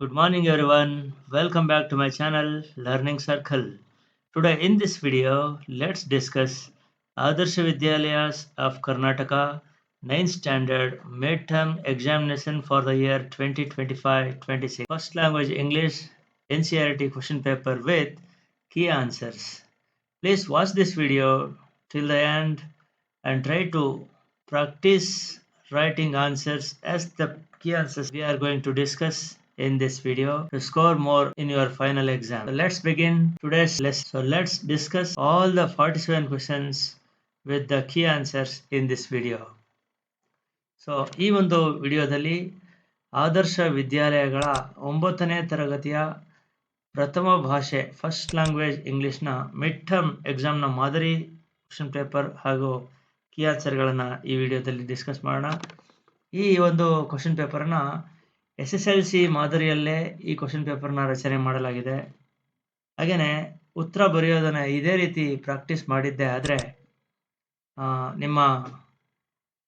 Good morning everyone. Welcome back to my channel Learning Circle. Today in this video, let's discuss Adarsh Vidyalayas of Karnataka 9th standard midterm examination for the year 2025-26. First language English NCERT question paper with key answers. Please watch this video till the end and try to practice writing answers as the key answers we are going to discuss in this video to score more in your final exam. So let's begin today's lesson. So let's discuss all the 47 questions with the key answers in this video. So ಈ ಒಂದು ವಿಡಿಯೋದಲ್ಲಿ ಆದರ್ಶ ವಿದ್ಯಾಲಯಗಳ 9ನೇ ತರಗತಿಯ ಪ್ರಥಮ ಭಾಷೆ first language ಇಂಗ್ಲಿಷ್ನ mid term ಎಕ್ಸಾಮ್ನ ಮಾದರಿ question paper ಹಾಗೂ key ಆನ್ಸರ್ಗಳನ್ನು ಈ ವಿಡಿಯೋದಲ್ಲಿ ಡಿಸ್ಕಸ್ ಮಾಡೋಣ. ಈ ಒಂದು ಕ್ವಶನ್ ಪೇಪರ್ನ SSLC ಮಾದರಿಯಲ್ಲೇ ಈ ಕ್ವಶನ್ ಪೇಪರ್ನ ರಚನೆ ಮಾಡಲಾಗಿದೆ. ಹಾಗೆಯೇ ಉತ್ತರ ಬರೆಯೋದನ್ನು ಇದೇ ರೀತಿ ಪ್ರಾಕ್ಟೀಸ್ ಮಾಡಿದ್ದೆ ಆದರೆ ನಿಮ್ಮ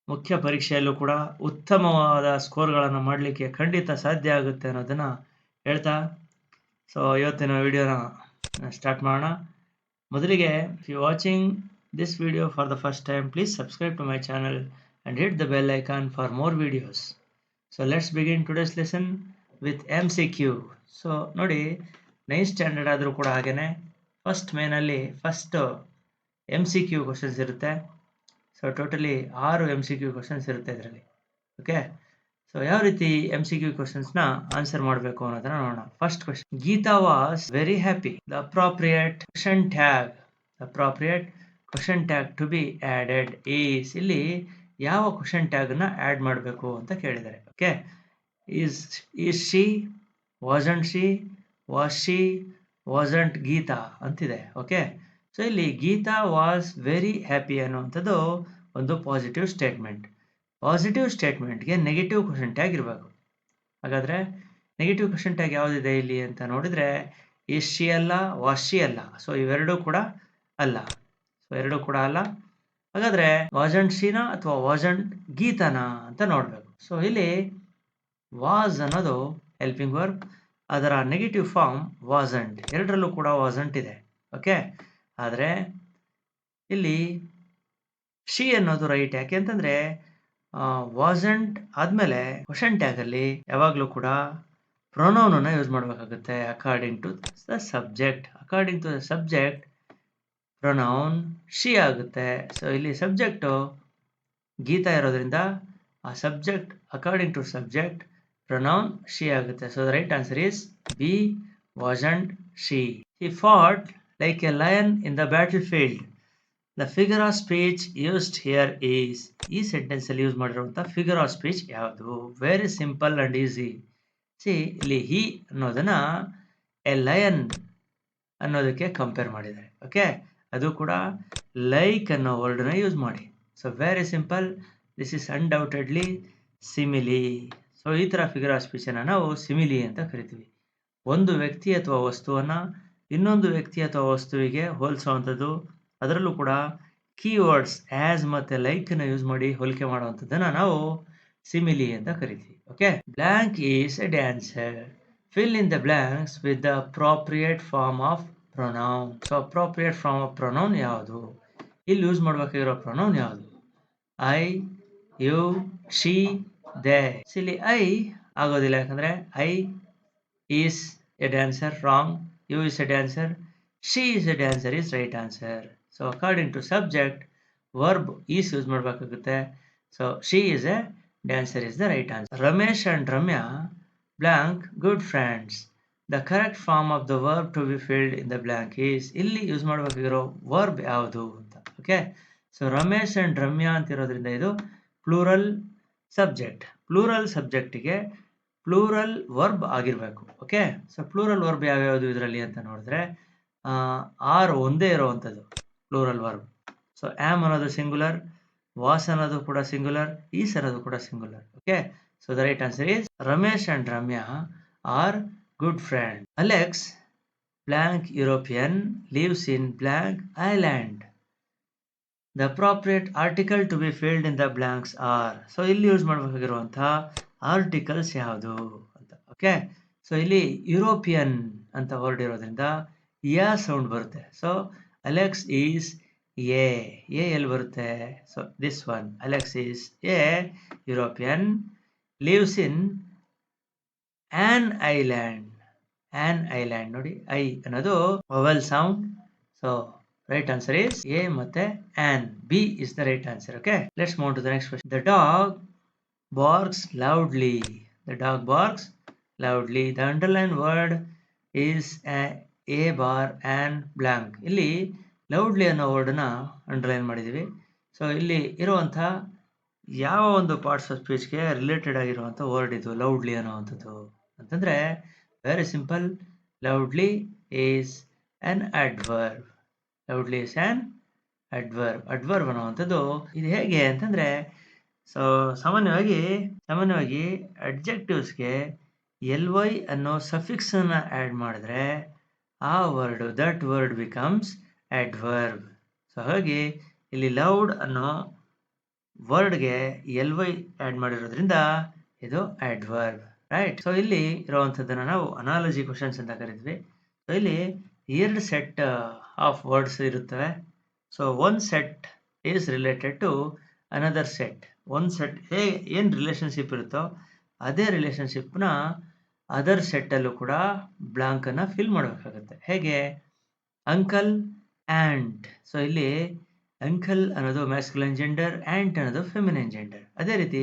ಮುಖ್ಯ ಪರೀಕ್ಷೆಯಲ್ಲೂ ಕೂಡ ಉತ್ತಮವಾದ ಸ್ಕೋರ್ಗಳನ್ನು ಮಾಡಲಿಕ್ಕೆ ಖಂಡಿತ ಸಾಧ್ಯ ಆಗುತ್ತೆ ಅನ್ನೋದನ್ನು ಹೇಳ್ತಾ ಸೊ ಇವತ್ತಿನ ವಿಡಿಯೋನ ಸ್ಟಾರ್ಟ್ ಮಾಡೋಣ. ಮೊದಲಿಗೆ if you watching this video for the first time, please subscribe to my channel and hit the bell icon for more videos. So let's begin today's lesson with MCQ. So ನೋಡಿ 9th standard ಆದರೂ ಕೂಡ ಹಾಗೇನೆ first ಮೇನಲ್ಲಿ first MCQ questions ಇರುತ್ತೆ. So totally 6 MCQ questions ಇರುತ್ತೆ ಇದರಲ್ಲಿ. Okay, so ಯಾವ ರೀತಿ MCQ ಕ್ವಶನ್ಸ್ನ ಆನ್ಸರ್ ಮಾಡಬೇಕು ಅನ್ನೋದನ್ನ ನೋಡೋಣ. First question, Geeta was very happy. The appropriate question tag to be added is. ಇಲ್ಲಿ ಯಾವ ಕ್ವಶನ್ ಟ್ಯಾಗ್ನ ಆ್ಯಡ್ ಮಾಡಬೇಕು ಅಂತ ಕೇಳಿದ್ದಾರೆ. Okay, is she, wasn't she, was she, wasn't Geeta ಅಂತಿದೆ. ಓಕೆ, ಸೊ ಇಲ್ಲಿ ಗೀತಾ ವಾಸ್ ವೆರಿ ಹ್ಯಾಪಿ ಅನ್ನುವಂಥದ್ದು ಒಂದು ಪಾಸಿಟಿವ್ ಸ್ಟೇಟ್ಮೆಂಟ್. ಪಾಸಿಟಿವ್ ಸ್ಟೇಟ್ಮೆಂಟ್ಗೆ ನೆಗೆಟಿವ್ ಕ್ವಶನ್ ಟ್ಯಾಗ್ ಇರಬೇಕು. ಹಾಗಾದರೆ ನೆಗೆಟಿವ್ ಕ್ವಶನ್ ಟ್ಯಾಗ್ ಯಾವುದಿದೆ ಇಲ್ಲಿ ಅಂತ ನೋಡಿದರೆ ಈಸ್ ಶಿ ಅಲ್ಲ, ವಾಸ್ ಶಿ ಅಲ್ಲ. ಸೊ ಇವೆರಡೂ ಕೂಡ ಅಲ್ಲ. ಹಾಗಾದರೆ ವಾಸಂಟ್ ಶೀನಾ ಅಥವಾ ವಾಸಂಟ್ ಗೀತಾನಾ ಅಂತ ನೋಡಬೇಕು. ಸೊ ಇಲ್ಲಿ ವಾಸ್ ಅನ್ನೋದು ಹೆಲ್ಪಿಂಗ್ ವರ್ಬ್, ಅದರ ನೆಗೆಟಿವ್ ಫಾರ್ಮ್ ವಾಸಂಟ್. ಎರಡರಲ್ಲೂ ಕೂಡ ವಾಸಂಟ್ ಇದೆ. ಓಕೆ, ಆದರೆ ಇಲ್ಲಿ ಶಿ ಅನ್ನೋದು ರೈಟ್. ಯಾಕೆ ಅಂತಂದರೆ ವಾಸಂಟ್ ಆದಮೇಲೆ ಕ್ವಶನ್ ಟ್ಯಾಗಲ್ಲಿ ಯಾವಾಗಲೂ ಕೂಡ ಪ್ರೊನೌನನ್ನು ಯೂಸ್ ಮಾಡಬೇಕಾಗುತ್ತೆ. According to the subject pronoun she ಆಗುತ್ತೆ. ಸೊ ಇಲ್ಲಿ ಸಬ್ಜೆಕ್ಟು ಗೀತಾ ಇರೋದ್ರಿಂದ ಆ subject according to subject pronoun she ಆಗುತ್ತೆ. So the right answer is B, wasn't she. He fought like a lion in the battlefield. The figure of speech used here is. ಈ ಸೆಂಟೆನ್ಸಲ್ಲಿ use ಮಾಡಿರುವಂಥ figure of speech ಯಾವುದು? Very simple and easy. ಇಲ್ಲಿ he ಅನ್ನೋದನ್ನು a lion ಅನ್ನೋದಕ್ಕೆ compare ಮಾಡಿದ್ದಾರೆ. Okay, ಅದು ಕೂಡ ಲೈಕ್ ಅನ್ನೋ ವರ್ಡನ್ನ ಯೂಸ್ ಮಾಡಿ. So very simple, this is undoubtedly simile. So ಈ ಥರ ಫಿಗರ್ ಆಫ್ ಸ್ಪೀಚನ್ನು ನಾವು ಸಿಮಿಲಿ ಅಂತ ಕರಿತೀವಿ. ಒಂದು ವ್ಯಕ್ತಿ ಅಥವಾ ವಸ್ತುವನ್ನು ಇನ್ನೊಂದು ವ್ಯಕ್ತಿ ಅಥವಾ ವಸ್ತುವಿಗೆ ಹೋಲಿಸುವಂಥದ್ದು, ಅದರಲ್ಲೂ ಕೂಡ ಕೀವರ್ಡ್ಸ್ ಆ್ಯಸ್ ಮತ್ತು ಲೈಕನ್ನು ಯೂಸ್ ಮಾಡಿ ಹೋಲಿಕೆ ಮಾಡುವಂಥದ್ದನ್ನು ನಾವು ಸಿಮಿಲಿ ಅಂತ ಕರಿತೀವಿ. Okay, blank is a dancer. Fill in the blanks with the appropriate form of pronoun. So appropriate form of pronoun ಯಾವುದು? ಇಲ್ಲಿ ಯೂಸ್ ಮಾಡಬೇಕಾಗಿರೋ ಪ್ರೊನೌನ್ ಯಾವುದು? I, you, she, they. ಇಲ್ಲಿ ಐ ಆಗೋದಿಲ್ಲ, ಯಾಕಂದರೆ I is a dancer, wrong. You is a dancer, she is a dancer is right answer. So according to subject verb is use ಮಾಡಬೇಕಾಗುತ್ತೆ. So she is a dancer is the right answer. Ramesh and Ramya blank good friends. The correct form of the verb to be filled in the blank is. ಇಲ್ಲಿ use ಮಾಡಬೇಕಾಗಿರೋ verb ಯಾವುದು ಅಂತ. Okay, so Ramesh and Ramya ಅಂತಿರೋದ್ರಿಂದ ಇದು plural subject. Plural ಸಬ್ಜೆಕ್ಟಿಗೆ plural verb ಆಗಿರಬೇಕು. Okay, so plural verb ಯಾವ್ಯಾವುದು ಇದರಲ್ಲಿ ಅಂತ ನೋಡಿದ್ರೆ ಆರ್ ಒಂದೇ ಇರೋವಂಥದ್ದು ಪ್ಲೂರಲ್ ವರ್ಬ್. ಸೊ ಆಮ್ ಅನ್ನೋದು ಸಿಂಗುಲರ್, ವಾಸ್ ಅನ್ನೋದು ಕೂಡ ಸಿಂಗುಲರ್, ಈಸ್ ಅನ್ನೋದು ಕೂಡ singular. Okay, so the right answer is Ramesh and Ramya are good friend. Alex blank European lives in blank island. The appropriate article to be filled in the blanks are. So ಇಲ್ಲಿ use ಮಾಡಬೇಕಾಗಿರುವಂತಹ articles ಯಾವುದು ಅಂತ. Okay, so ಇಲ್ಲಿ European ಅಂತ word ಇರೋದ್ರಿಂದ ಯಾ sound ಬರುತ್ತೆ. So Alex is a ಎಲ್ಲಿ ಬರುತ್ತೆ? So this one, Alex is a European, lives in an island. An island ನೋಡಿ, ಐ ಅನ್ನೋದು vowel sound. So right answer is A ಮತ್ತೆ an. B is the right answer. Okay, let's move to the next question. The dog barks loudly. The dog barks loudly. The underlined word is a bar and blank. ಇಲ್ಲಿ loudly ಅನ್ನೋ ವರ್ಡ್ನ underline ಮಾಡಿದ್ದೀವಿ. So ಇಲ್ಲಿ ಇರುವಂಥ ಯಾವ ಒಂದು parts of ಸ್ಪೀಚ್ಗೆ related ಆಗಿರುವಂಥ word ಇದು loudly ಅನ್ನೋವಂಥದ್ದು ಅಂತಂದರೆ very simple. Loudly is on adverb. Loudly is on adverb. Adverb ಅನ್ನುವಂಥದ್ದು ಇದು ಹೇಗೆ ಅಂತಂದರೆ, ಸೊ ಸಾಮಾನ್ಯವಾಗಿ ಅಡ್ಜೆಕ್ಟಿವ್ಸ್ಗೆ LY ಅನ್ನೋ ಸಫಿಕ್ಸನ್ನು ಆ್ಯಡ್ ಮಾಡಿದ್ರೆ ಆ word, that word becomes adverb. So ಹಾಗಾಗಿ ಇಲ್ಲಿ ಲೌಡ್ ಅನ್ನೋ ವರ್ಡ್ಗೆ LY ಆ್ಯಡ್ ಮಾಡಿರೋದ್ರಿಂದ ಇದು ಅಡ್ವರ್ಬ್. ರೈಟ್. ಸೊ ಇಲ್ಲಿ ಇರುವಂಥದ್ದನ್ನು ನಾವು ಅನಾಲಜಿ ಕ್ವಶನ್ಸ್ ಅಂತ ಕರಿತೀವಿ. ಸೊ ಇಲ್ಲಿ 2 ಸೆಟ್ ಆಫ್ ವರ್ಡ್ಸ್ ಇರುತ್ತವೆ. So one set is related to another set. ಒಂದು ಸೆಟ್ ಏನು ರಿಲೇಷನ್ಶಿಪ್ ಇರುತ್ತೋ ಅದೇ ರಿಲೇಷನ್ಶಿಪ್ನ ಅದರ್ ಸೆಟ್ಟಲ್ಲೂ ಕೂಡ ಬ್ಲಾಂಕನ್ನು ಫಿಲ್ ಮಾಡಬೇಕಾಗುತ್ತೆ. ಹೇಗೆ? Uncle ant. ಸೊ ಇಲ್ಲಿ ಅಂಕಲ್ ಅನ್ನೋದು ಮ್ಯಾಸ್ಕ್ಯುಲೈನ್ ಜೆಂಡರ್, ಆ್ಯಂಟ್ ಅನ್ನೋದು ಫೆಮಿನೈನ್ ಜೆಂಡರ್. ಅದೇ ರೀತಿ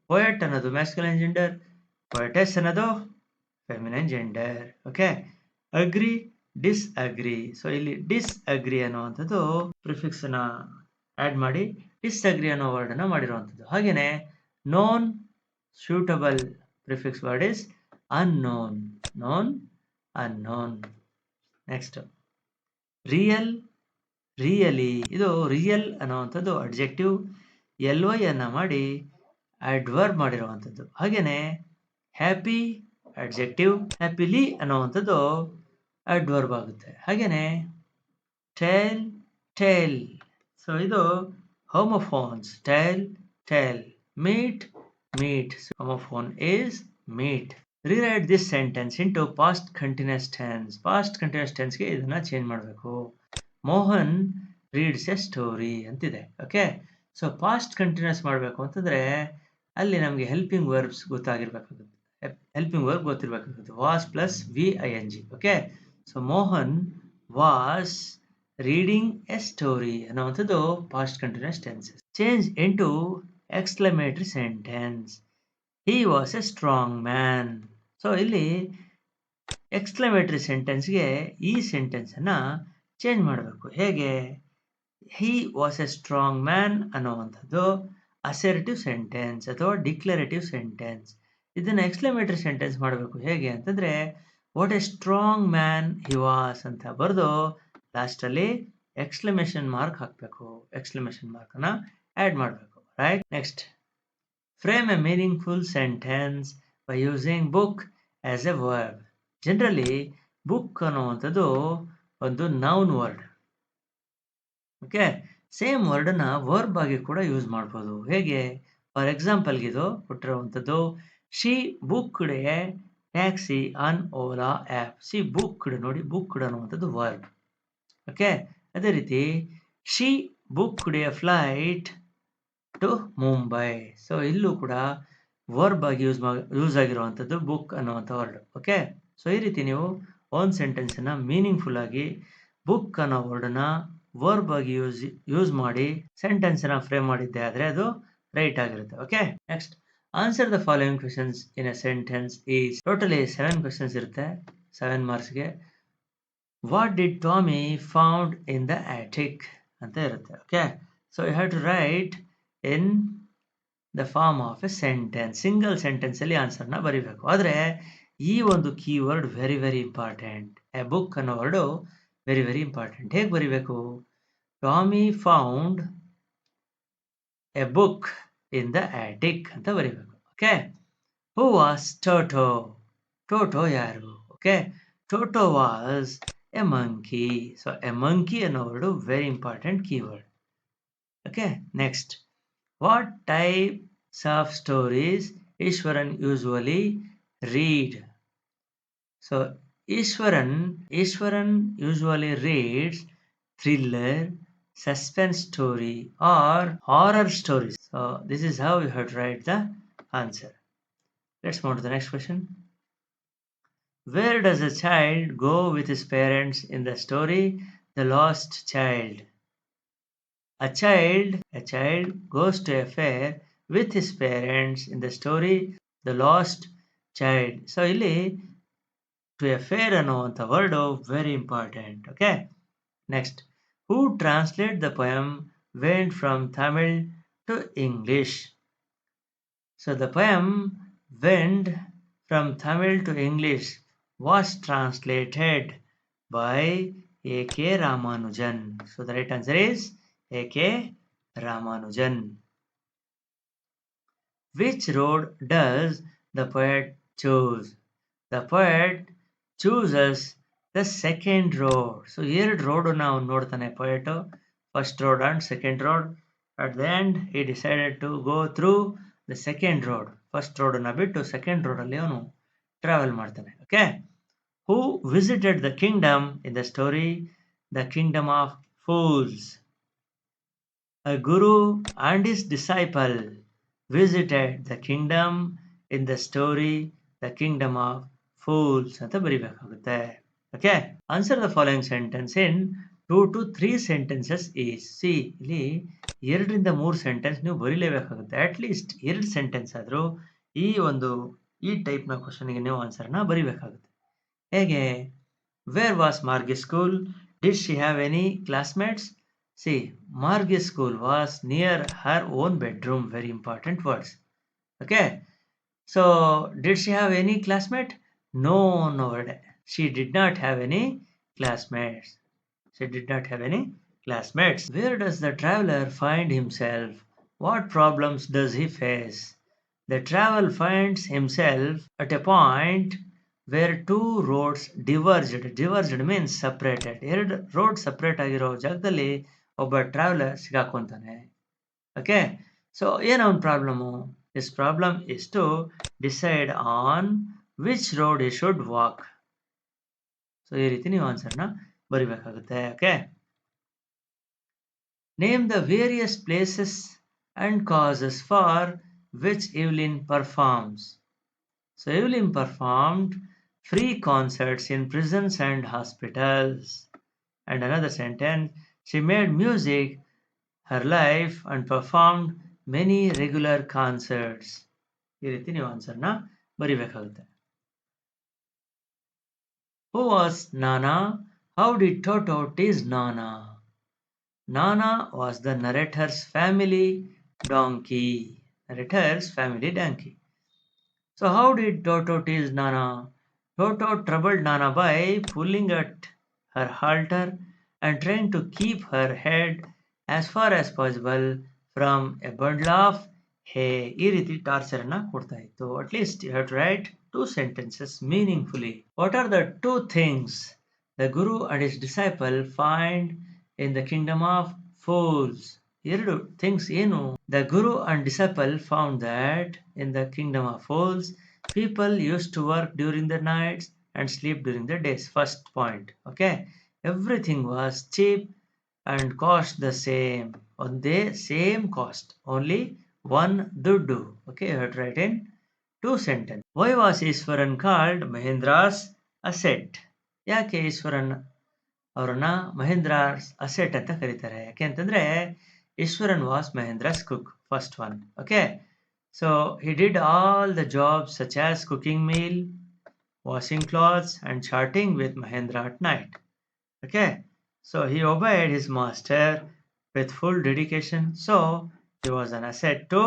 ಪೊಯೆಟ್ ಅನ್ನೋದು ಮ್ಯಾಸ್ಕ್ಯುಲೈನ್ ಜೆಂಡರ್, ಪೊಯೆಟೆಸ್ ಅನ್ನೋದು feminine gender. Okay. Agree, disagree. So ಇಲ್ಲಿ ಡಿಸ್ಅಗ್ರಿ ಅನ್ನುವಂಥದ್ದು ಪ್ರಿಫಿಕ್ಸನ್ನು ಆ್ಯಡ್ ಮಾಡಿ ಡಿಸ್ಅಗ್ರಿ ಅನ್ನೋ ವರ್ಡನ್ನು ಮಾಡಿರುವಂಥದ್ದು. ಹಾಗೆಯೇ known suitable prefix word is unknown. Known, unknown. Next real, really. ಇದು ರಿಯಲ್ ಅನ್ನುವಂಥದ್ದು ಅಡ್ಜೆಕ್ಟಿವ್, LY ಅನ್ನು ಮಾಡಿ ಅಡ್ವರ್ಬ್ ಮಾಡಿರುವಂಥದ್ದು. ಹಾಗೆಯೇ ಹ್ಯಾಪಿ ಅಡ್ಜೆಕ್ಟಿವ್, ಹ್ಯಾಪಿಲಿ ಅನ್ನುವಂಥದ್ದು ಅಡ್ವರ್ಬ್ ಆಗುತ್ತೆ. ಹಾಗೆಯೇ ಟೇಲ್, ಟೇಲ್. ಸೊ ಇದು homophones. Tale, tale. Meet, meet. Homophone is meet. Rewrite this sentence into past continuous tense. Past continuous tenseಗೆ ಇದನ್ನ ಚೇಂಜ್ ಮಾಡಬೇಕು. ಮೋಹನ್ ರೀಡ್ಸ್ ಎ ಸ್ಟೋರಿ ಅಂತಿದೆ. ಓಕೆ. ಸೊ ಪಾಸ್ಟ್ ಕಂಟಿನ್ಯೂಸ್ ಮಾಡಬೇಕು ಅಂತಂದರೆ ಅಲ್ಲಿ ನಮಗೆ ಹೆಲ್ಪಿಂಗ್ ವರ್ಬ್ಸ್ ಗೊತ್ತಿರಬೇಕಾಗುತ್ತೆ. Was plus VING. Okay. So Mohan was reading a story ಅನ್ನುವಂಥದ್ದು past continuous tenses. Change into exclamatory sentence. He was a strong man. So ಇಲ್ಲಿ exclamatory ಸೆಂಟೆನ್ಸ್ಗೆ ಈ ಸೆಂಟೆನ್ಸನ್ನು ಚೇಂಜ್ ಮಾಡಬೇಕು. ಹೇಗೆ? He was a strong man ಅನ್ನುವಂಥದ್ದು assertive sentence ಅಥವಾ declarative sentence. ಇದನ್ನು ಎಕ್ಸ್ಕ್ಲಮೇಟರಿ ಸೆಂಟೆನ್ಸ್ ಮಾಡಬೇಕು. ಹೇಗೆ ಅಂತಂದರೆ what a strong man he was ಅಂತ ಬರೆದು ಲಾಸ್ಟಲ್ಲಿ ಎಕ್ಸ್ಕ್ಲಮೇಷನ್ ಮಾರ್ಕ್ ಹಾಕಬೇಕು. ಎಕ್ಸ್ಕ್ಲಮೇಷನ್ ಮಾರ್ಕನ್ನು ಆ್ಯಡ್ ಮಾಡಬೇಕು. Right. Next, frame a meaningful sentence by using book as a verb. Generally book ಅನ್ನುವಂಥದ್ದು ಒಂದು ನೌನ್ ವರ್ಡ್. ಓಕೆ. ಸೇಮ್ ವರ್ಡನ್ನು ವರ್ಬ್ ಆಗಿ ಕೂಡ ಯೂಸ್ ಮಾಡ್ಬೋದು. ಹೇಗೆ? ಫಾರ್ ಎಕ್ಸಾಂಪಲ್ಗೆ ಇದು ಕೊಟ್ಟಿರುವಂಥದ್ದು, she booked a taxi on Ola app. She booked. ನೋಡಿ, ಬುಕ್ಡ್ ಅನ್ನುವಂಥದ್ದು ವರ್ಬ್. ಓಕೆ. ಅದೇ ರೀತಿ she booked a flight to Mumbai. So ಇಲ್ಲೂ ಕೂಡ ವರ್ಬ್ ಆಗಿ ಯೂಸ್ ಆಗಿರುವಂಥದ್ದು ಬುಕ್ ಅನ್ನುವಂಥ ವರ್ಡ್. ಓಕೆ. ಸೊ ಈ ರೀತಿ ನೀವು ಒಂದು ಸೆಂಟೆನ್ಸನ್ನು ಮೀನಿಂಗ್ಫುಲ್ ಆಗಿ ಬುಕ್ ಅನ್ನೋ ವರ್ಡನ್ನು ವರ್ಬ್ ಆಗಿ ಯೂಸ್ ಮಾಡಿ ಸೆಂಟೆನ್ಸನ್ನು ಫ್ರೇಮ್ ಮಾಡಿದ್ದೆ ಆದರೆ ಅದು ರೈಟ್ ಆಗಿರುತ್ತೆ. Okay. Next, answer the following questions in a sentence is. Totally 7 questions ಇರುತ್ತೆ, 7 ಮಾರ್ಕ್ಸ್ಗೆ. What did Tommy found in the attic ಅಂತ ಇರುತ್ತೆ. Okay. So you have to write in the form of a sentence. Single ಸೆಂಟೆನ್ಸಲ್ಲಿ ಆನ್ಸರ್ನ ಬರೀಬೇಕು. ಆದರೆ ಈ ಒಂದು keyword very very important. A book ಅನ್ನೋ ವರ್ಡು ವೆರಿ ವೆರಿ ಇಂಪಾರ್ಟೆಂಟ್. ಹೇಗೆ ಬರೀಬೇಕು? Tommy found a book in the attic ಅಂತ ಬರೀಬೇಕು. Okay. Who was Toto. Toto ಯಾರು? Okay. Toto was a monkey. So a monkey ಅನ್ನೋ word very important keyword. Okay. Next, what types of stories Ishwaran usually read? So Ishwaran usually reads thriller, suspense story or horror stories. So this is how you have to write the answer. Let's move to the next question. Where does a child go with his parents in the story The Lost Child? A child goes to a fair with his parents in the story The Lost Child. So ಇಲ್ಲಿ to a fair ಅನ್ನುವಂಥ word very important. Okay. Next, who translate the poem went from Tamil to English? So the poem went from Tamil to English was translated by A.K. Ramanujan. So the right answer is A.K. Ramanujan. Which road does the poet choose? The poet chooses the second road. So ಎರಡು road ನಾವು ನೋಡ್ತಾನೆ poet. First road and second road. At the end, he decided to go through the second road. First road ಅನ್ನ ಬಿಟ್ಟು second road ಅಲ್ಲಿ ಅವನು travel ಮಾಡ್ತಾನೆ. Okay. Who visited the kingdom in the story The Kingdom of Fools? A guru and his disciple visited the kingdom in the story The Kingdom of Fools ಅಂತ ಬರಿಬೇಕಾಗುತ್ತೆ. Okay. Answer the following sentence in 2 to 3 sentences is. See, ಇಲ್ಲಿ 2 ರಿಂದ 3 sentence ನೀವು ಬರೀಲೇಬೇಕಾಗುತ್ತೆ. At least 2 sentence ಆದರೂ ಈ ಟೈಪ್ನ ಕ್ವಶನ್ಗೆ ನೀವು ಆನ್ಸರ್ನ ಬರೀಬೇಕಾಗುತ್ತೆ. ಹೇಗೆ? Where was Margie's school? Did she have any classmates? See, Margie's school was near her own bedroom. Very important words. Okay. So, did she have any classmate? No, word. She did not have any classmates. She did not have any classmates. Where does the traveler find himself? What problems does he face? The traveler finds himself at a point where two roads diverged. Diverged means separated. ಎರಡು road separate ಆಗಿರೋ ಜಾಗದಲ್ಲಿ ಒಬ್ಬ traveller ಸಿಗಾಕೊಂತಾನೆ. Okay. So ಏನು ಅವನ problem? His problem is to decide on which road he should walk. So ಈ ರೀತಿ ನೀವು ಆನ್ಸರ್ನ ಬರಿಬೇಕಾಗುತ್ತೆ. Okay. Name the various places and causes for which Evelyn performs. So Evelyn performed free concerts in prisons and hospitals. And another sentence, she made music her life and performed many regular concerts. ಈ ರೀತಿ ನೀವು ಆನ್ಸರ್ನ ಬರಿಬೇಕಾಗುತ್ತೆ. Who was Nana? How did Toto tease Nana? Nana was the narrator's family donkey. Narrator's family donkey. So how did Toto tease Nana? Toto troubled Nana by pulling at her halter and trying to keep her head as far as possible from a bundle of hay. ಈ ರೀತಿ torture ಅನ್ನ ಕೊಡ್ತಾ ಇತ್ತು. At least you have to write 2 sentences meaningfully. What are the 2 things the guru and his disciple find in the kingdom of fools? ಎರಡು things ಏನು? The guru and disciple found that in the kingdom of fools, people used to work during the nights and sleep during the days. First point. Okay. Everything was cheap and cost the same. On the same cost. Only one duddu. Okay. You have to write in 2 sentences. Why was Ishwaran called Mahendra's asset? ಯಾಕೆ ಈಶ್ವರನ್ ಅವರನ್ನ ಮಹೇಂದ್ರಾಸ್ asset ಅಂತ ಕರೀತಾರೆ? ಯಾಕೆ ಅಂತಂದ್ರೆ Ishwaran was Mahendra's cook. First one. Okay. So he did all the jobs such as cooking meal, washing clothes and charting with Mahendra at night. Okay. So he obeyed his master with full dedication. So he was an asset to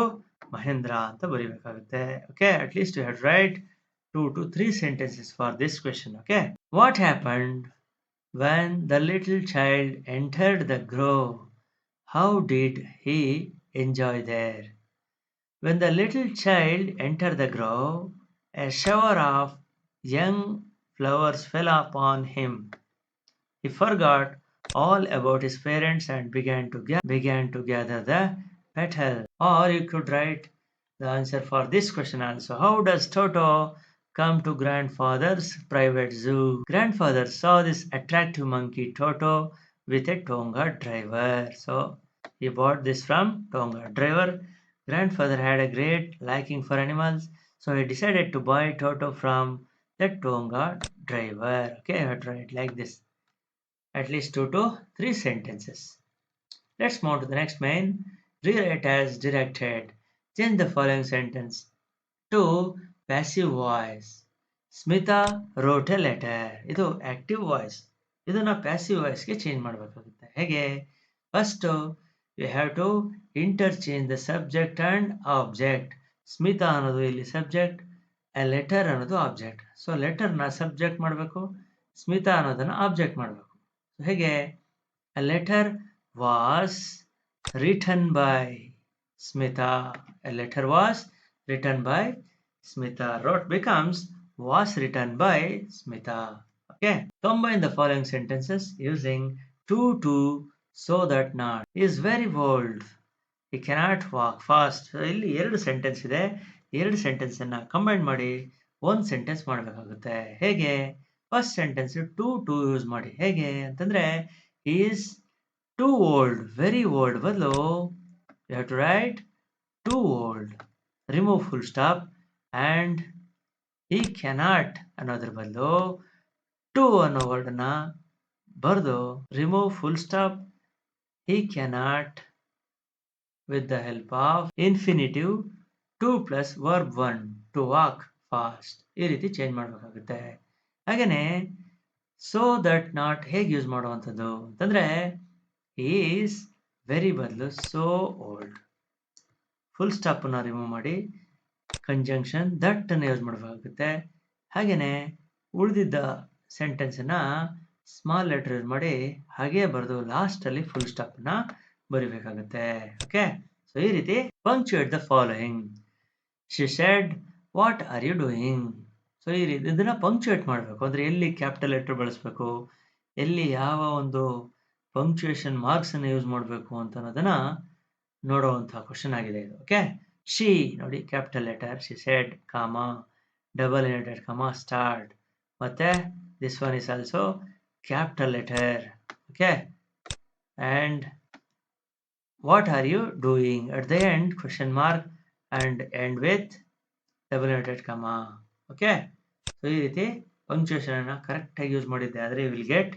Mahendra ಅಂತ ಬರಿಬೇಕಾಗುತ್ತೆ. Okay. At least you have to write 2 to 3 sentences for this question. Okay. What happened when the little child entered the grove? How did he enjoy there? When the little child entered the grove, a shower of young flowers fell upon him. He forgot all about his parents and began to gather the petals. Or you could write the answer for this question also. How does Toto come to grandfather's private zoo. Grandfather saw this attractive monkey Toto with a Tonga driver. So he bought this from Tonga driver. Grandfather had a great liking for animals, so he decided to buy Toto from the Tonga driver. Okay, I have to write like this. At least 2 to 3 sentences. Let's move to the next main. Rewrite as directed. Change the following sentence to passive voice. Smita wrote a letter. ಇದು active voice. ಇದನ್ನ passive ವಾಯ್ಸ್ಗೆ change ಮಾಡಬೇಕಾಗುತ್ತೆ. ಹೇಗೆ? First you have to interchange the subject and object. Smita ಅನ್ನೋದು ಇಲ್ಲಿ subject, a letter ಅನ್ನೋದು object. So ಲೆಟರ್ನ subject ಮಾಡಬೇಕು, ಸ್ಮಿತಾ ಅನ್ನೋದನ್ನ ಆಬ್ಜೆಕ್ಟ್ ಮಾಡಬೇಕು. ಹೇಗೆ? A letter was written by Smita. A letter was written by Smita. Wrote becomes was written by Smita. Okay. Combine the following sentences using to, so that not. He is very bold. He cannot walk fast. So ಇಲ್ಲಿ ಎರಡು sentence ಇದೆ. ಎರಡು sentence ಅನ್ನ combine ಮಾಡಿ ಒಂದು sentence ಮಾಡಬೇಕಾಗುತ್ತೆ. ಹೇಗೆ? First sentence to use ಮಾಡಿ. ಹೇಗೆ ಅಂತಂದ್ರೆ he is too old, very old ಬದಲು you have to write too old. Remove full stop and he cannot ಅನ್ನೋದ್ರ ಬದಲು to ಅನ್ನೋ ವರ್ಡ್ ಅನ್ನ ಬರೆದು remove full stop he cannot with the help of infinitive 2 plus verb 1 to walk fast. ಈ ರೀತಿ change ಮಾಡಬೇಕಾಗುತ್ತೆ. ಹಾಗೇನೆ so that not ಹೇಗೆ ಯೂಸ್ ಮಾಡುವಂಥದ್ದು ಅಂತಂದ್ರೆ he is very ಬದಲು so old. ಫುಲ್ ಸ್ಟಾಪನ್ನು ರಿಮೂವ್ ಮಾಡಿ ಕಂಜಂಕ್ಷನ್ ದಟ್ ಅನ್ನು ಯೂಸ್ ಮಾಡಬೇಕಾಗುತ್ತೆ. ಹಾಗೆಯೇ ಉಳಿದಿದ್ದ ಸೆಂಟೆನ್ಸನ್ನು ಸ್ಮಾಲ್ ಲೆಟರ್ ಯೂಸ್ ಮಾಡಿ ಹಾಗೇ ಬರೆದು ಲಾಸ್ಟಲ್ಲಿ ಫುಲ್ ಸ್ಟಾಪನ್ನು ಬರಿಬೇಕಾಗುತ್ತೆ. ಓಕೆ, ಸೊ ಈ ರೀತಿ punctuate the following. She said what are you doing. So ಈ ರೀತಿ ಇದನ್ನು ಪಂಕ್ಚುಯೇಟ್ ಮಾಡಬೇಕು. ಅಂದರೆ ಎಲ್ಲಿ ಕ್ಯಾಪಿಟಲ್ ಲೆಟರ್ ಬಳಸಬೇಕು, ಎಲ್ಲಿ ಯಾವ ಒಂದು ಪಂಕ್ಚುಯೇಷನ್ ಮಾರ್ಕ್ಸನ್ನು ಯೂಸ್ ಮಾಡಬೇಕು ಅಂತ ಅನ್ನೋದನ್ನು ನೋಡುವಂತಹ ಕ್ವಶನ್ ಆಗಿದೆ ಇದು. ಓಕೆ, ಶಿ ನೋಡಿ capital letter, she said comma, double inverted comma start, ಮತ್ತೆ this one is also capital letter. Okay, and what are you doing at the end question mark and end with double inverted comma. Okay, so ಈ ರೀತಿ punctuation ಅನ್ನ correct ಆಗಿ use ಮಾಡಿದ್ದೆ ಆದರೆ you will get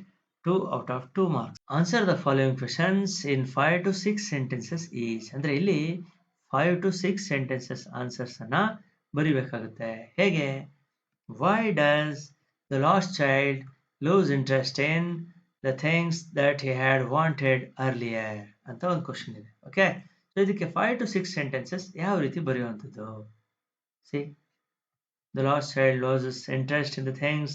2 out of 2 marks. Answer the following questions in 5 to 6 sentences each. ಅಂದ್ರೆ ಇಲ್ಲಿ 5 to 6 sentences answers ಅನ್ನ ಬರಿಬೇಕಾಗುತ್ತೆ. ಹೇಗೆ? Why does the lost child lose interest in the things that he had wanted earlier ಅಂತ ಒಂದು question ಇದೆ. Okay, so ಇದಕ್ಕೆ 5 to 6 sentences ಯಾವ ರೀತಿ ಬರೆಯುವಂಥದ್ದು? See, the lost child loses interest in the things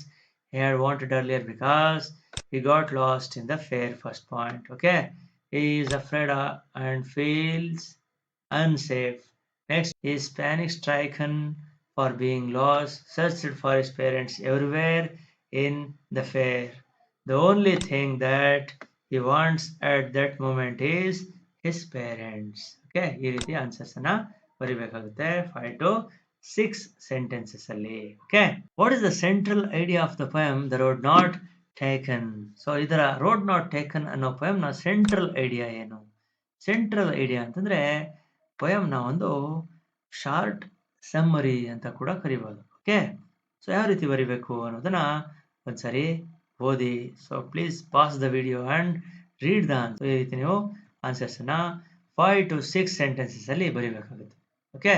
he had wanted earlier because he got lost in the fair. First point. Okay, he is afraid and feels unsafe. Next, he is panic striken for being lost, searched for his parents everywhere in the fair. The only thing that he wants at that moment is his parents. Okay, ಈ ರೀತಿ answers ಅನ್ನ ಬರಿಬೇಕಾಗುತ್ತೆ 5 to 6 sentences ಅಲ್ಲಿ. Okay, what is the central idea of the poem The Road Not Taken? So ಇದರ road not taken ಅನ್ನೋ ಪೊಯಮ್ನ central idea ಏನು? Central idea ಅಂತಂದ್ರೆ ಪೊಯಮ್ನ ಒಂದು short summary ಅಂತ ಕೂಡ ಕರಿಬಹುದು. ಓಕೆ, ಸೊ ಯಾವ ರೀತಿ ಬರಿಬೇಕು ಅನ್ನೋದನ್ನ ಒಂದ್ಸರಿ ಓದಿ. So please pause the video and read the answer. ಈ ರೀತಿ ನೀವು ಆನ್ಸರ್ಸ್ ಅನ್ನ 5 to 6 sentences ಅಲ್ಲಿ ಬರಿಬೇಕಾಗುತ್ತೆ. Okay,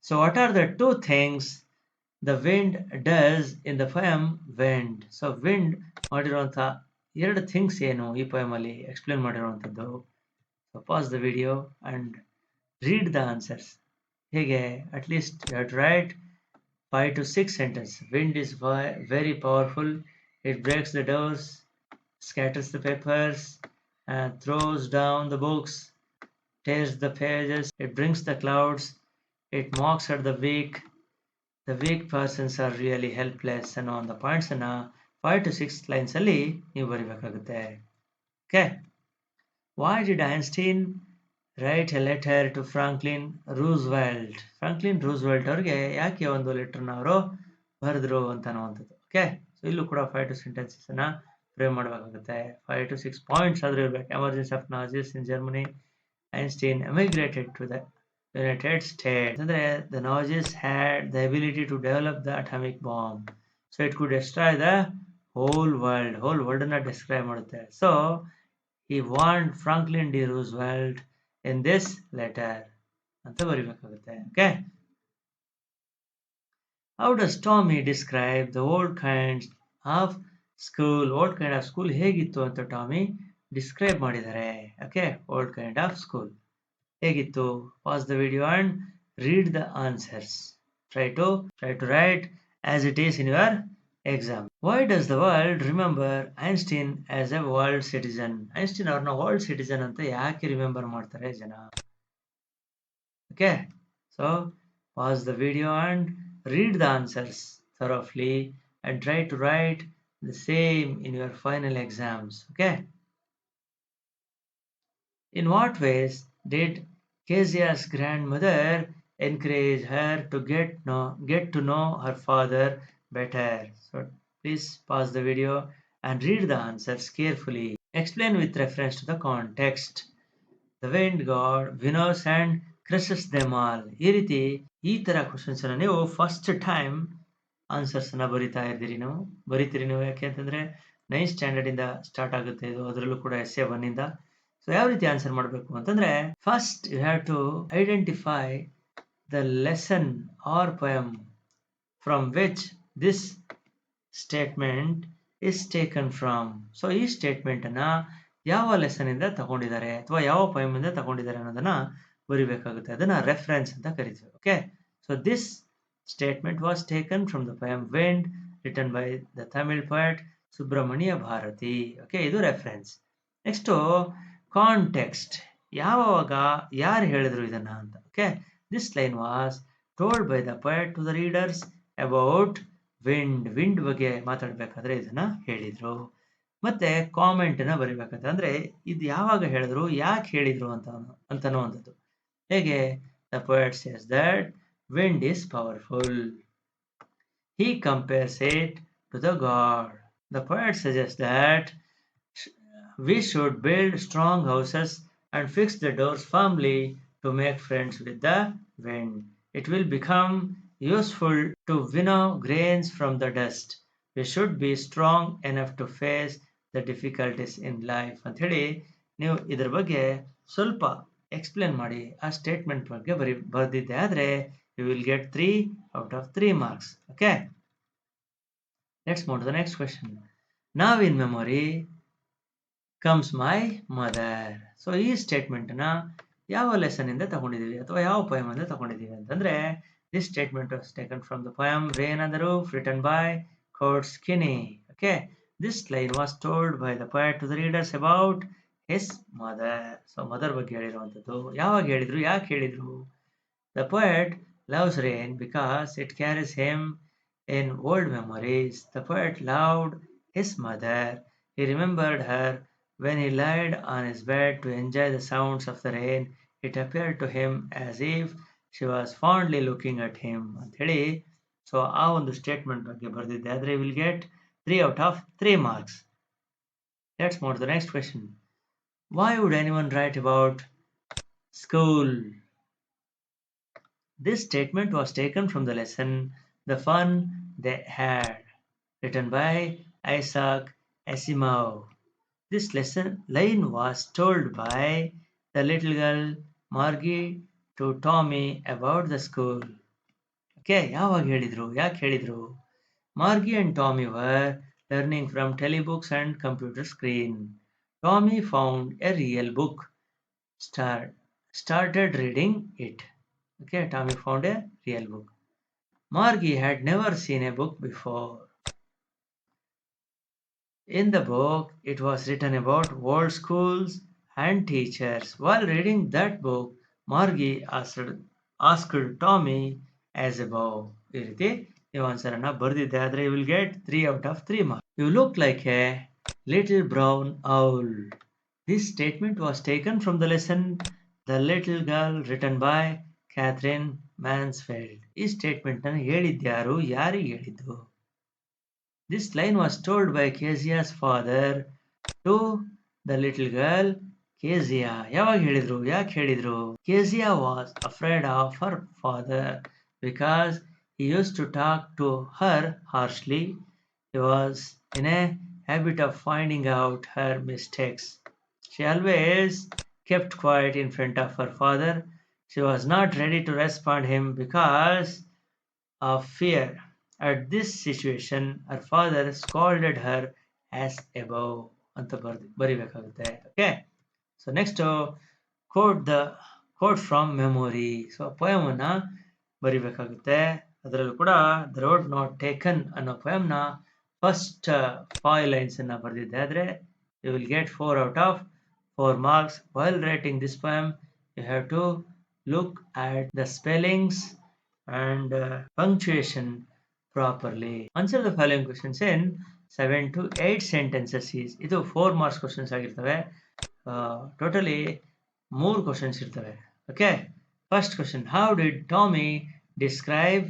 so what are the two things the wind does in the poem Wind? So wind ಮಾಡಿರುವಂಥ ಎರಡು ಥಿಂಗ್ಸ್ ಏನು ಈ poem ಅಲ್ಲಿ ಎಕ್ಸ್ಪ್ಲೇನ್ ಮಾಡಿರುವಂಥದ್ದು. So pause the video and read the answers. ಹೇಗೆ? At least you have to write 5 to 6 sentences. Wind is very powerful. It breaks the doors, scatters the papers, and throws down the books, tears the pages. It brings the clouds. It mocks at the weak. The weak persons are really helpless. ಅನ್ನೋ ಒಂದು points ಅನ್ನ 5 to 6 lines ಅಲ್ಲಿ ನೀವು ಬರಿಬೇಕಾಗುತ್ತೆ. Okay, why did Einstein write a letter to Franklin Roosevelt? Franklin Roosevelt ಅವ್ರಿಗೆ ಯಾಕೆ ಒಂದು ಲೆಟರ್ನ ಅವರು ಬರೆದ್ರು ಅಂತ ಅನ್ನುವಂಥದ್ದು. ಓಕೆ, ಸೊ ಇಲ್ಲೂ ಕೂಡ 5 to sentences ಅನ್ನ ಪ್ರಯೋಗ ಮಾಡಬೇಕಾಗುತ್ತೆ. 5 to 6 ಪಾಯಿಂಟ್ಸ್ ಆದ್ರೂ ಇರಬೇಕು. Emergency of Nazis in Germany, Einstein emigrated to the United States. ಅಂದ್ರೆ the Nazis had the ability to develop the atomic bomb, so it could destroy the whole world ಅನ್ನ describe ಮಾಡುತ್ತೆ. So he warned Franklin D. Roosevelt in this letter ಅಂತ ಬರಿಬೇಕಾಗುತ್ತೆ. Okay, how does Tommy describe the old kinds of school? old kind of school ಹೇಗಿತ್ತು ಅಂತ Tommy describe ಮಾಡಿದ್ದಾರೆ. Okay, old kind of school ಹೇಗಿತ್ತು? Pause the video and read the answers. Try to write as it is in your exam. Why does the world remember Einstein as a world citizen? Einstein ಅವ್ರನ್ನ world citizen ಅಂತ ಯಾಕೆ remember ಮಾಡ್ತಾರೆ ಜನ? Okay, so pause the video and read the answers thoroughly and try to write the same in your final exams. Okay, in what ways did Kezia's grandmother encourage her to get to know her father better? So please pause the video and read the answers carefully. Explain with reference to the context. The wind god winnows and crushes them all. ಈ ತರ questions ಅನ್ನ ನೀವು first time answers ಅನ್ನ ಬರಿತೀರಿ ನೀವು. ಯಾಕೆ ಅಂತಂದ್ರೆ 9th standard ಇಂದ start ಆಗುತ್ತೆ ಇದು, ಅದರಲ್ಲೂ ಕೂಡ essay 1 ಇಂದ. ಸೊ ಯಾವ ರೀತಿ ಆನ್ಸರ್ ಮಾಡಬೇಕು ಅಂತಂದ್ರೆ, first you have to identify the lesson or poem from which this statement is taken from. So ಈ ಸ್ಟೇಟ್ಮೆಂಟ್ ಅನ್ನ ಯಾವ ಲೆಸನ್ ಇಂದ ತಗೊಂಡಿದ್ದಾರೆ ಅಥವಾ ಯಾವ ಪೊಯಮ್ ಇಂದ ತಗೊಂಡಿದ್ದಾರೆ ಅನ್ನೋದನ್ನ ಬರಿಬೇಕಾಗುತ್ತೆ. ಅದನ್ನ ರೆಫರೆನ್ಸ್ ಅಂತ ಕರಿತೀವಿ. Okay, so this statement was taken from the poem wind written by the Tamil poet Subramanya Bharati. Okay, ಇದು ರೆಫರೆನ್ಸ್. ನೆಕ್ಸ್ಟ್ ಕಾಂಟೆಕ್ಸ್ಟ್, ಯಾವಾಗ ಯಾರು ಹೇಳಿದ್ರು ಇದನ್ನ ಅಂತ. Okay, this line was told by the poet to the readers about wind ಬಗ್ಗೆ ಮಾತಾಡ್ಬೇಕಾದ್ರೆ ಇದನ್ನ ಹೇಳಿದ್ರು. ಮತ್ತೆ ಕಾಮೆಂಟ್ ನ ಬರಿಬೇಕಾಗುತ್ತೆ. ಅಂದ್ರೆ ಇದು ಯಾವಾಗ ಹೇಳಿದ್ರು, ಯಾಕೆ ಹೇಳಿದ್ರು ಅಂತನ್ನುವಂಥದ್ದು. ಹೇಗೆ? The poet says that wind is powerful. He compares it to the god. The poet suggests that we should build strong houses and fix the doors firmly to make friends with the wind. It will become useful to winnow grains from the dust. We should be strong enough to face the difficulties in life. ಅಂತ ಹೇಳಿ ನೀವು ಇದ್ರ ಬಗ್ಗೆ ಸ್ವಲ್ಪ explain ಮಾಡಿ ಆ statement ಬಗ್ಗೆ ಬರೆದಿದ್ದೆ ಆದ್ರೆ you will get 3 out of 3 marks. Okay, let's move to the next question. Now in memory comes my mother. So ಈ ಸ್ಟೇಟ್ಮೆಂಟ್ ನ ಯಾವ ಲೆಸನ್ ಇಂದ ತಗೊಂಡಿದೀವಿ ಅಥವಾ ಯಾವ ಪೊಯಮ್ ಇಂದ ತಗೊಂಡಿದೀವಿ ಅಂತಂದ್ರೆ, this statement was taken from the poem Rain on the Roof written by Kurt Skinny. Okay, this line was told by the poet to the readers about his mother. So mother ಬಗ್ಗೆ ಹೇಳಿರುವಂತದ್ದು. ಯಾವಾಗ ಹೇಳಿದ್ರು, ಯಾಕೆ ಹೇಳಿದ್ರು? The poet loves rain because it carries him in old memories. The poet loved his mother. He remembered her when he lied on his bed to enjoy the sounds of the rain. It appeared to him as if she was fondly looking at him. ಅಂತ ಹೇಳಿ so ಆ ಒಂದು statement ಬಗ್ಗೆ ಬರೆದಿದ್ದೆ ಆದ್ರೆ you will get 3 out of 3 marks. Let's move to the next question. Why would anyone write about school? This statement was taken from the lesson The Fun They Had, written by Isaac Asimov. This lesson line was told by the little girl Margie to Tommy about the school. Okay, ಯಾವಾಗ ಹೇಳಿದ್ರು, ಯಾಕೆ ಹೇಳಿದ್ರು? Margie and Tommy were learning from telebooks and computer screen. Tommy found a real book, started reading it. Okay, Tommy found a real book. Margie had never seen a book before. In the book, it was written about world schools and teachers. While reading that book, Margie asked Tommy as above. ಈ ರೀತಿ ನೀವು answer ಅನ್ನ ಬರೆದಿದ್ದೆ ಆದ್ರೆ you will get 3 out of 3 marks. You look like a little brown owl. This statement was taken from the lesson The Little Girl written by Katherine Mansfield. ಈ statement ಅನ್ನು ಹೇಳಿದ್ಯಾರು, ಯಾರಿಗೆ ಹೇಳಿದ್ದು? This line was told by Kezia's father to the little girl Kezia. ಯಾವಾಗ ಹೇಳಿದ್ರು, ಯಾಕೆ ಹೇಳಿದ್ರು? Kezia was afraid of her father because he used to talk to her harshly. He was in a habit of finding out her mistakes. She always kept quiet in front of her father. She was not ready to respond him because of fear. At this situation, her father scolded her as above ಅಂತ ಬರಿಬೇಕಾಗುತ್ತೆ. Okay, so next quote from memory. So poem ಅನ್ನ ಬರಿಬೇಕಾಗುತ್ತೆ. ಅದರಲ್ಲೂ ಕೂಡ the road not taken ಅನ್ನೋ ಪೊಯಮ್ನ first 5 lines ಅನ್ನ ಬರೆದಿದ್ದೆ ಆದ್ರೆ you will get 4 out of 4 marks. While writing this poem, you have to look at the spellings and punctuation properly. Answer the following questions in 7 to 8 sentences. ಇದು 4 marks questions ಆಗಿರ್ತವೆ. Totally 3 questions ಇರ್ತವೆ. Okay, first question, how did Tommy describe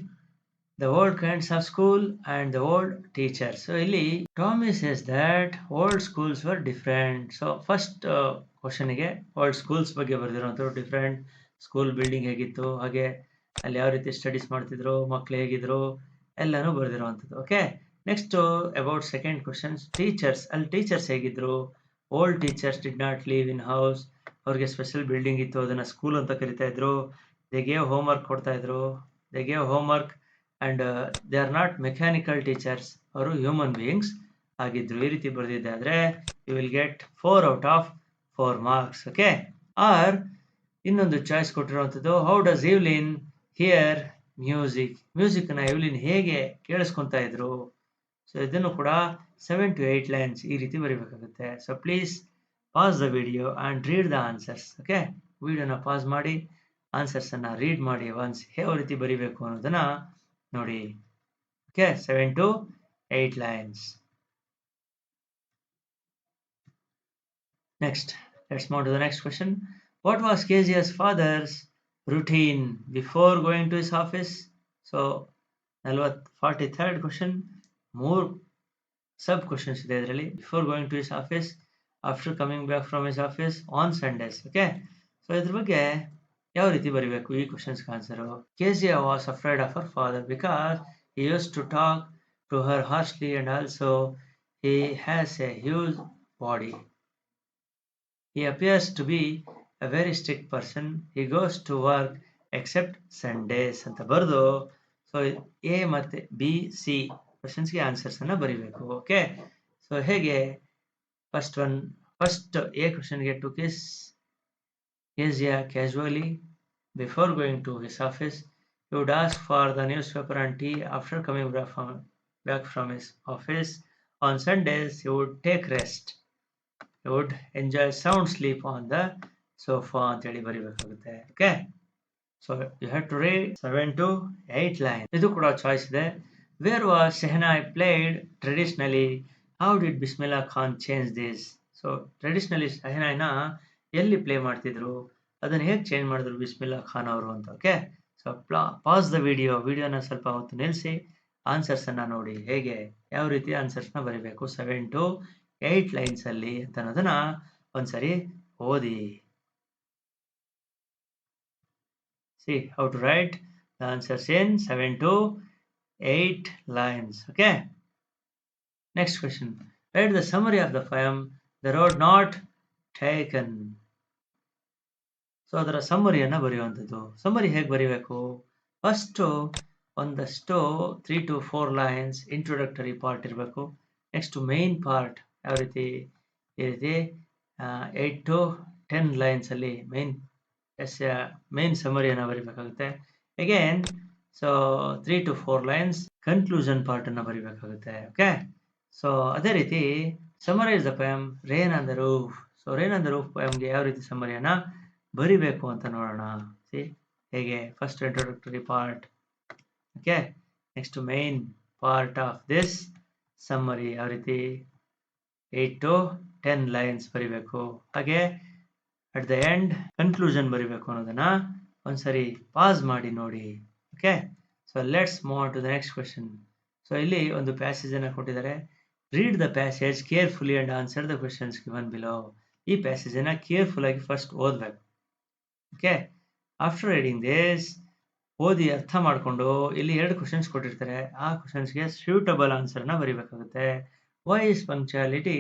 the old kinds of school and the old teachers? So ಇಲ್ಲಿ Tommy says that old schools were different. So first question ಗೆ old schools ಬಗ್ಗೆ ಬರೆದಿರುವಂತದ್ದು, different school building ಹೇಗಿತ್ತು, ಹಾಗೆ ಅಲ್ಲಿ ಯಾವ ರೀತಿ studies ಮಾಡ್ತಿದ್ರು, ಮಕ್ಳು ಹೇಗಿದ್ರು, ಎಲ್ಲಾನು ಬರೆದಿರುವಂಥದ್ದು. Okay, next about second questions, teachers, ಅಲ್ಲಿ ಟೀಚರ್ಸ್ ಹೇಗಿದ್ರು? Old teachers did not live in house. ಅವ್ರಿಗೆ ಸ್ಪೆಷಲ್ ಬಿಲ್ಡಿಂಗ್ ಇತ್ತು, ಅದನ್ನ ಸ್ಕೂಲ್ ಅಂತ ಕರಿತಾ ಇದ್ರು. ದೇ ಗೇವ್ ಹೋಮ್ ವರ್ಕ್ ಕೊಡ್ತಾ ಇದ್ರು, they gave homework and they are not mechanical teachers, ಅವರು ಹ್ಯೂಮನ್ ಬೀಯಿಂಗ್ಸ್ ಆಗಿದ್ರು. ಈ ರೀತಿ ಬರೆದಿದ್ದೆ ಆದ್ರೆ you will get 4 out of 4 marks. Okay, or ಇನ್ನೊಂದು ಚಾಯ್ಸ್ ಕೊಟ್ಟಿರುವಂಥದ್ದು, how does Evelyn hear music. Music ನ ಇವ್ಲಿನ್ ಹೇಗೆ ಕೇಳಿಸ್ಕೊಂತಾ ಇದ್ರು? ಸೊ ಇದನ್ನು ಕೂಡ 7 to 8 ಲೈನ್ಸ್ ಈ ರೀತಿ ಬರೀಬೇಕಾಗುತ್ತೆ. So please pause the video and read the answers. Okay, ವಿಡಿಯೋನ ಪಾಸ್ ಮಾಡಿ ಆನ್ಸರ್ಸ್ ಅನ್ನ ರೀಡ್ ಮಾಡಿ ಒನ್ಸ್ ಯಾವ ರೀತಿ ಬರೀಬೇಕು ಅನ್ನೋದನ್ನ ನೋಡಿ. Okay, 7 to 8 lines. Next, let's move to the next question. What was Kezia's father's routine before going to his office? So 43rd question, more sub questions ಇದೆ ಇದರಲ್ಲಿ. Before going to his office, after coming back from his office, on Sundays. Okay, so ಇದ್ರ ಬಗ್ಗೆ ಯಾವ ರೀತಿ ಬರೀಬೇಕು ಈ questions answer. Kezia was afraid of her father because he used to talk to her harshly and also he has a huge body. He appears to be a very strict person. He goes to work except Sundays ಅಂತ ಬರೆದು so A ಮತ್ತೆ B C ಕ್ವಶನ್ಸ್ಗೆ answers ಅನ್ನ ಬರೀಬೇಕು. Okay, so ಹೇಗೆ first A ಕ್ವಶನ್ಗೆ to kiss Kezia casually before going to his office. He would ask for the newspaper and tea after coming back from his office. On Sundays he would take rest. He would enjoy sound sleep on the sofa ಅಂತ ಹೇಳಿ ಬರೀಬೇಕಾಗುತ್ತೆ. Okay, so you have to read 7 to 8 line. ಇದು ಕೂಡ choice ಇದೆ. Where was shehnai played traditionally? How did Bismillah Khan change this? So traditionally ಶೆಹನಾಯ್ನ ಎಲ್ಲಿ play ಮಾಡ್ತಿದ್ರು, ಅದನ್ನ ಹೇಗೆ ಚೇಂಜ್ ಮಾಡಿದ್ರು ಬಿಸ್ಮಿಲ್ಲಾ ಖಾನ್ ಅವರು ಅಂತ. ಓಕೆ, ಸೊ ಪಾಸ್ ದ ವಿಡಿಯೋನ ಸ್ವಲ್ಪ ಹೊತ್ತು ನಿಲ್ಲಿಸಿ ಆನ್ಸರ್ಸ್ ಅನ್ನ ನೋಡಿ, ಹೇಗೆ ಯಾವ ರೀತಿ ಆನ್ಸರ್ಸ್ ನ ಬರೀಬೇಕು 7 to 8 ಲೈನ್ಸ್ ಅಲ್ಲಿ ಅಂತ ಅನ್ನೋದನ್ನ ಒಂದ್ಸರಿ ಓದಿ. See how to write the answers in 7 to 8 lines. Okay, next question, write the summary of the poem The Road Not Taken. So ಅದರ ಸಮ್ಮರಿಯನ್ನ ಬರೆಯುವಂಥದ್ದು. ಸಮ್ಮರಿ ಹೇಗೆ ಬರೀಬೇಕು? ಫಸ್ಟ್ ಒಂದಷ್ಟು 3 to 4 ಲೈನ್ಸ್ ಇಂಟ್ರೊಡಕ್ಟರಿ ಪಾರ್ಟ್ ಇರಬೇಕು. ನೆಕ್ಸ್ಟ್ ಮೇನ್ ಪಾರ್ಟ್ ಯಾವ ರೀತಿ, ಈ ರೀತಿ 8 to 10 lines ಅಲ್ಲಿ ಮೇನ್ ಸಮ್ಮರಿಯನ್ನ ಬರೀಬೇಕಾಗುತ್ತೆ. Again so 3 to 4 lines conclusion part ಅನ್ನ ಬರೀಬೇಕಾಗುತ್ತೆ. ಓಕೆ, ಸೊ ಅದೇ ರೀತಿ summarise the poem rain on the roof. So rain on the roof ಪೋಯಮ್ಗೆ ಯಾವ ರೀತಿ ಸಮ್ಮರಿಯನ್ನ ಬರಿಬೇಕು ಅಂತ ನೋಡೋಣ. ಹೇಗೆ first introductory part, okay, next main part of this summary ಯಾವ ರೀತಿ 8 to 10 ಲೈನ್ಸ್ ಬರಿಬೇಕು. ಹಾಗೆ ಅಟ್ ದ ಎಂಡ್ ಕನ್ಕ್ಲೂಷನ್ ಬರಿಬೇಕು ಅನ್ನೋದನ್ನ ಒಂದ್ಸರಿ ಪಾಸ್ ಮಾಡಿ ನೋಡಿ. Okay, so let's move on to the next question. So ಇಲ್ಲಿ ಒಂದು ಪ್ಯಾಸೇಜ್ ಅನ್ನು ಕೊಟ್ಟಿದ್ದಾರೆ. Read the passage carefully and answer the questions given below. ಈ ಪ್ಯಾಸೇಜ್ ಅನ್ನ ಕೇರ್ಫುಲ್ ಆಗಿ ಫಸ್ಟ್ ಓದ್ಬೇಕು. ಓಕೆ, ಆಫ್ಟರ್ ರೀಡಿಂಗ್ ದಿಸ್, ಓದಿ ಅರ್ಥ ಮಾಡಿಕೊಂಡು ಇಲ್ಲಿ 2 ಕ್ವಶನ್ಸ್ ಕೊಟ್ಟಿರ್ತಾರೆ. ಆ ಕ್ವಶನ್ಸ್ಗೆ ಸ್ಯೂಟಬಲ್ ಆನ್ಸರ್ನ ಬರಿಬೇಕಾಗುತ್ತೆ. Why is punctuality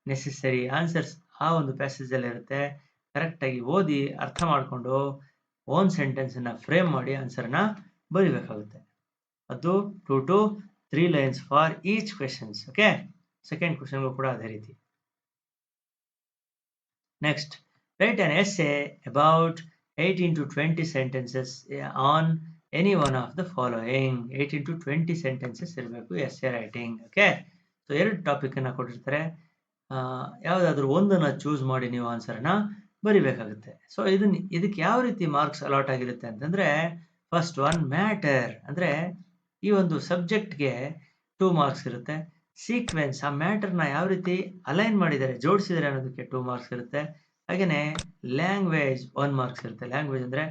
necessary? Answers ಆ ಒಂದು ಪ್ಯಾಸೇಜಲ್ಲಿ ಇರುತ್ತೆ. ಕರೆಕ್ಟಾಗಿ ಓದಿ ಅರ್ಥ ಮಾಡಿಕೊಂಡು ಓನ್ ಸೆಂಟೆನ್ಸನ್ನು ಫ್ರೇಮ್ ಮಾಡಿ ಆನ್ಸರ್ನ ಬರಿಬೇಕಾಗುತ್ತೆ. ಅದು 2 to 3 lines for each questions. Okay, second ಕ್ವೆಶನ್ಗೂ ಕೂಡ ಅದೇ ರೀತಿ. Next, write an essay about 18 to 20 sentences on any one of the following. 18 to 20 sentences ಇರಬೇಕು essay writing. Okay, so 2 topic ಅನ್ನ ಕೊಟ್ಟಿರ್ತಾರೆ. ಯಾವುದಾದ್ರೂ ಒಂದನ್ನು ಚೂಸ್ ಮಾಡಿ ನೀವು ಆನ್ಸರ್ನ ಬರಿಬೇಕಾಗುತ್ತೆ. ಸೊ ಇದಕ್ಕೆ ಯಾವ ರೀತಿ ಮಾರ್ಕ್ಸ್ ಅಲಾಟ್ ಆಗಿರುತ್ತೆ ಅಂತಂದ್ರೆ, ಫಸ್ಟ್ ಒನ್ ಮ್ಯಾಟರ್, ಅಂದ್ರೆ ಈ ಒಂದು ಸಬ್ಜೆಕ್ಟ್ಗೆ 2 ಮಾರ್ಕ್ಸ್ ಇರುತ್ತೆ. ಸೀಕ್ವೆನ್ಸ್, ಆ ಮ್ಯಾಟರ್ನ ಯಾವ ರೀತಿ ಅಲೈನ್ ಮಾಡಿದ್ದಾರೆ, ಜೋಡಿಸಿದ್ದಾರೆ ಅನ್ನೋದಕ್ಕೆ 2 ಮಾರ್ಕ್ಸ್ ಇರುತ್ತೆ. ಹಾಗೆಯೇ ಲ್ಯಾಂಗ್ವೇಜ್ 1 ಮಾರ್ಕ್ಸ್ ಇರುತ್ತೆ. ಲ್ಯಾಂಗ್ವೇಜ್ ಅಂದರೆ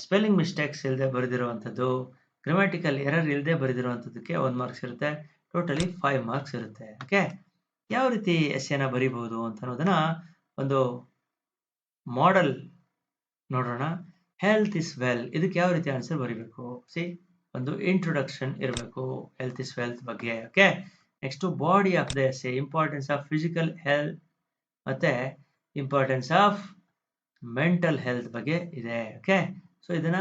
ಸ್ಪೆಲ್ಲಿಂಗ್ ಮಿಸ್ಟೇಕ್ಸ್ ಇಲ್ಲದೆ ಬರೆದಿರುವಂಥದ್ದು, ಗ್ರಾಮ್ಯಾಟಿಕಲ್ ಎರರ್ ಇಲ್ಲದೆ ಬರೆದಿರುವಂಥದ್ದಕ್ಕೆ 1 ಮಾರ್ಕ್ಸ್ ಇರುತ್ತೆ. ಟೋಟಲಿ 5 ಮಾರ್ಕ್ಸ್ ಇರುತ್ತೆ. ಓಕೆ, ಯಾವ ರೀತಿ ಎಸ್ಸೆನ ಬರಿಬಹುದು ಅಂತ ಅನ್ನೋದನ್ನ ಒಂದು ಮಾಡೆಲ್ ನೋಡೋಣ. ಹೆಲ್ತ್ ಇಸ್ ವೆಲ್, ಇದಕ್ಕೆ ಯಾವ ರೀತಿ ಆನ್ಸರ್ ಬರಿಬೇಕು? ಒಂದು ಇಂಟ್ರೊಡಕ್ಷನ್ ಇರಬೇಕು ಹೆಲ್ತ್ ಇಸ್ ವೆಲ್ತ್ ಬಗ್ಗೆ. Okay, next body of the essay, importance of physical health ಮತ್ತೆ ಇಂಪಾರ್ಟೆನ್ಸ್ ಆಫ್ ಮೆಂಟಲ್ ಹೆಲ್ತ್ ಬಗ್ಗೆ ಇದೆ. ಓಕೆ, ಸೊ ಇದನ್ನ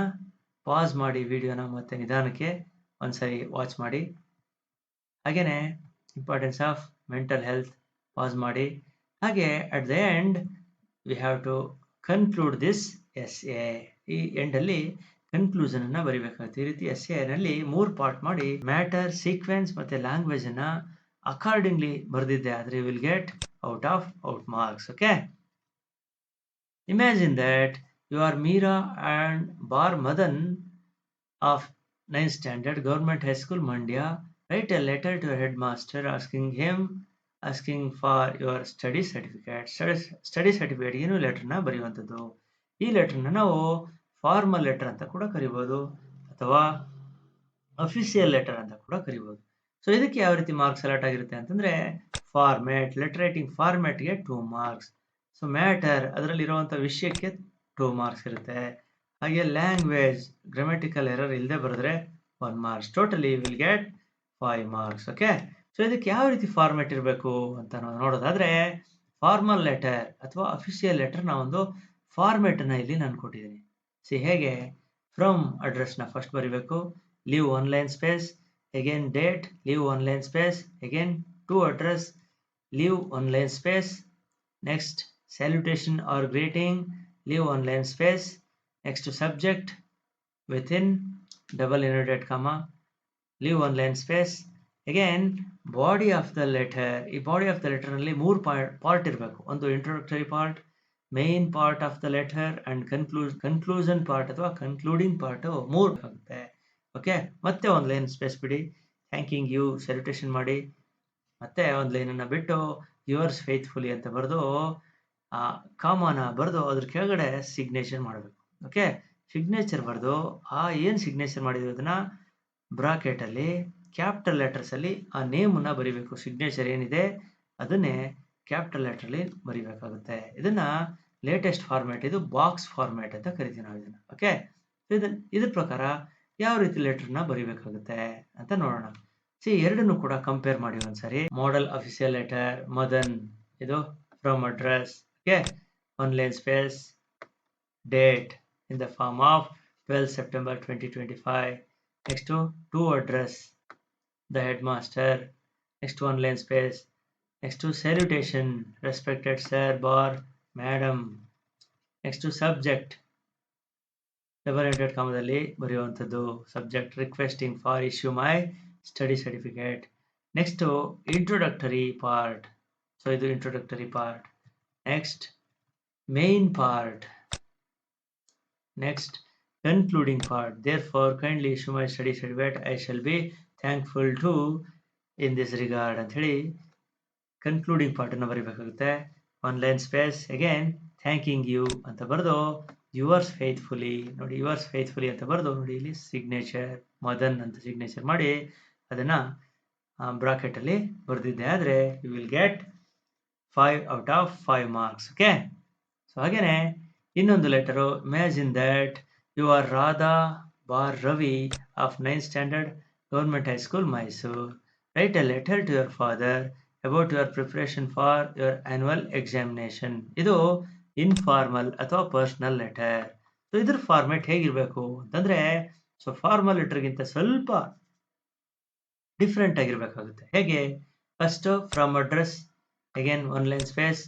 ಪಾಸ್ ಮಾಡಿ ವಿಡಿಯೋನ ಮತ್ತೆ ನಿಧಾನಕ್ಕೆ ಒಂದ್ಸರಿ ವಾಚ್ ಮಾಡಿ. ಹಾಗೇನೆ importance of mental health pass ಮಾಡಿ. ಹಾಗೆ at the end we have to conclude this essay. ಈ ಎಂಡಲ್ಲಿ ಕನ್ಕ್ಲೂಷನ್ ಅನ್ನ ಬರಿಬೇಕಾಗುತ್ತೆ. ಈ ರೀತಿ ಎಸ್ಸೆನಲ್ಲಿ 3 ಪಾರ್ಟ್ ಮಾಡಿ ಮ್ಯಾಟರ್, ಸೀಕ್ವೆನ್ಸ್ ಮತ್ತೆ ಲ್ಯಾಂಗ್ವೇಜ್ ಅನ್ನ ಅಕಾರ್ಡಿಂಗ್ಲಿ ಬರೆದಿದ್ದೆ ಆದ್ರೆ you will get out marks. Okay, imagine that you are Meera and Bar Madan of 9th standard government high school Mandya. Write a letter to your headmaster asking for your study certificate. Study certificate ಏನು ಲೆಟರ್ನ ಬರೆಯುವಂಥದ್ದು. ಈ ಲೆಟರ್ನ ನಾವು formal letter ಅಂತ ಕೂಡ ಕರಿಬಹುದು ಅಥವಾ official letter ಅಂತ ಕೂಡ ಕರಿಬಹುದು. ಸೊ ಇದಕ್ಕೆ ಯಾವ ರೀತಿ ಮಾರ್ಕ್ಸ್ ಅಲಾಟ್ ಆಗಿರುತ್ತೆ ಅಂತಂದ್ರೆ, ಫಾರ್ಮ್ಯಾಟ್, ಲೆಟರ್ ರೈಟಿಂಗ್ ಫಾರ್ಮ್ಯಾಟ್ಗೆ 2 ಮಾರ್ಕ್ಸ್. ಸೊ ಮ್ಯಾಟರ್, ಅದರಲ್ಲಿರುವಂಥ ವಿಷಯಕ್ಕೆ 2 ಮಾರ್ಕ್ಸ್ ಇರುತ್ತೆ. ಹಾಗೆ ಲ್ಯಾಂಗ್ವೇಜ್, ಗ್ರಾಮ್ಯಾಟಿಕಲ್ ಎರರ್ ಇಲ್ಲದೆ ಬರೆದ್ರೆ 1 marks. Totally will get 5 marks. Okay, so ಇದಕ್ಕೆ ಯಾವ ರೀತಿ ಫಾರ್ಮ್ಯಾಟ್ ಇರಬೇಕು ಅಂತ ನಾವು ನೋಡೋದಾದ್ರೆ, ಫಾರ್ಮಲ್ ಲೆಟರ್ ಅಥವಾ ಅಫಿಷಿಯಲ್ ಲೆಟರ್ನ ಒಂದು ಫಾರ್ಮ್ಯಾಟನ್ನು ಇಲ್ಲಿ ನಾನು ಕೊಟ್ಟಿದ್ದೀನಿ. ಹೇಗೆ, ಫ್ರಮ್ ಅಡ್ರೆಸ್ನ ಫಸ್ಟ್ ಬರಿಬೇಕು, leave 1 line space, again date, leave 1 line space, again to address, leave 1 line space, next salutation or greeting, leave 1 line space, next to subject within double inverted comma, leave 1 line space, again body of the letter. ಈ body of the letter ನಲ್ಲಿ 3 part ಇರಬೇಕು. ಒಂದು introductory part, main part of the letter and conclusion part ಅಥವಾ concluding part 3 ಆಗುತ್ತೆ. Okay, ಮತ್ತೆ 1 line space ಬಿಡಿ, thanking you ಸೆಲ್ಯುಟೇಷನ್ ಮಾಡಿ, ಮತ್ತೆ 1 ಲೈನನ್ನು ಬಿಟ್ಟು ಯುವರ್ಸ್ ಫೇತ್ಫುಲಿ ಅಂತ ಬರೆದು ಕಾಮನ ಬರೆದು ಅದ್ರ ಕೆಳಗಡೆ ಸಿಗ್ನೇಚರ್ ಮಾಡಬೇಕು. ಓಕೆ, ಸಿಗ್ನೇಚರ್ ಬರೆದು ಏನು ಸಿಗ್ನೇಚರ್ ಮಾಡಿದ್ವಿ ಅದನ್ನ ಬ್ರಾಕೆಟಲ್ಲಿ ಕ್ಯಾಪಿಟಲ್ ಲೆಟರ್ಸಲ್ಲಿ ಆ ನೇಮನ್ನು ಬರಿಬೇಕು. ಸಿಗ್ನೇಚರ್ ಏನಿದೆ ಅದನ್ನೇ ಕ್ಯಾಪಿಟಲ್ ಲೆಟರ್ಲಿ ಬರಿಬೇಕಾಗುತ್ತೆ. ಇದನ್ನ ಲೇಟೆಸ್ಟ್ ಫಾರ್ಮ್ಯಾಟ್, ಇದು ಬಾಕ್ಸ್ ಫಾರ್ಮ್ಯಾಟ್ ಅಂತ ಕರಿತೀವಿ ನಾವು ಇದನ್ನ. ಓಕೆ, ಇದ್ರ ಪ್ರಕಾರ ಯಾವ ರೀತಿ ಲೆಟರ್ನ ಬರಿಬೇಕಾಗುತ್ತೆ ಅಂತ ನೋಡೋಣ. ಎರಡನ್ನು ಕೂಡ ಕಂಪೇರ್ ಮಾಡಿ ಒಂದ್ಸರಿ. ಮಾಡೆಲ್ ಅಫಿಷಿಯಲ್ ಲೆಟರ್ ಮದನ್, ಇದು from address. Okay, 1 line space, date in the form of 12 September 2025. Next to address the headmaster. Next 1 line space. Next to salutation, respected sir bar madam. Next to subject, double inverted ಕಾಮದಲ್ಲಿ ಬರೆಯುವಂಥದ್ದು, subject requesting for issue my study certificate. Next introductory part, so ಇದು introductory part. Next main part. Next concluding part, therefore kindly issue my study certificate, I shall be thankful to in this regard ಅಂತ ಹೇಳಿ concluding ಪಾರ್ಟನ್ನು ಬರೀಬೇಕಾಗುತ್ತೆ. 1 line space, again thanking you ಅಂತ ಬರೆದು yours faithfully ನೋಡಿ, yours faithfully ಅಂತ ಬರೆದು ನೋಡಿ ಇಲ್ಲಿ ಸಿಗ್ನೇಚರ್ ಮದನ್ ಅಂತ ಸಿಗ್ನೇಚರ್ ಮಾಡಿ ಅದನ್ನ ಬ್ರಾಕೆಟ್ ಅಲ್ಲಿ ಬರೆದಿದ್ದೆ ಆದರೆ you will get 5 out of 5 marks. Okay, so ಹಾಗೇನೆ ಇನ್ನೊಂದು letter, imagine that you are Radha bar Ravi of 9th standard government high school Mysuru. Write a letter to your father about your preparation for your annual examination. ಇದು informal ಅಥವಾ personal letter. So ಇದ್ರ format ಹೇಗಿರಬೇಕು ಅಂತಂದ್ರೆ, so formal ಲೆಟರ್ಗಿಂತ ಸ್ವಲ್ಪ different ಆಗಿರ್ಬೇಕಾಗುತ್ತೆ. ಹೇಗೆ? First from address, again 1 line space,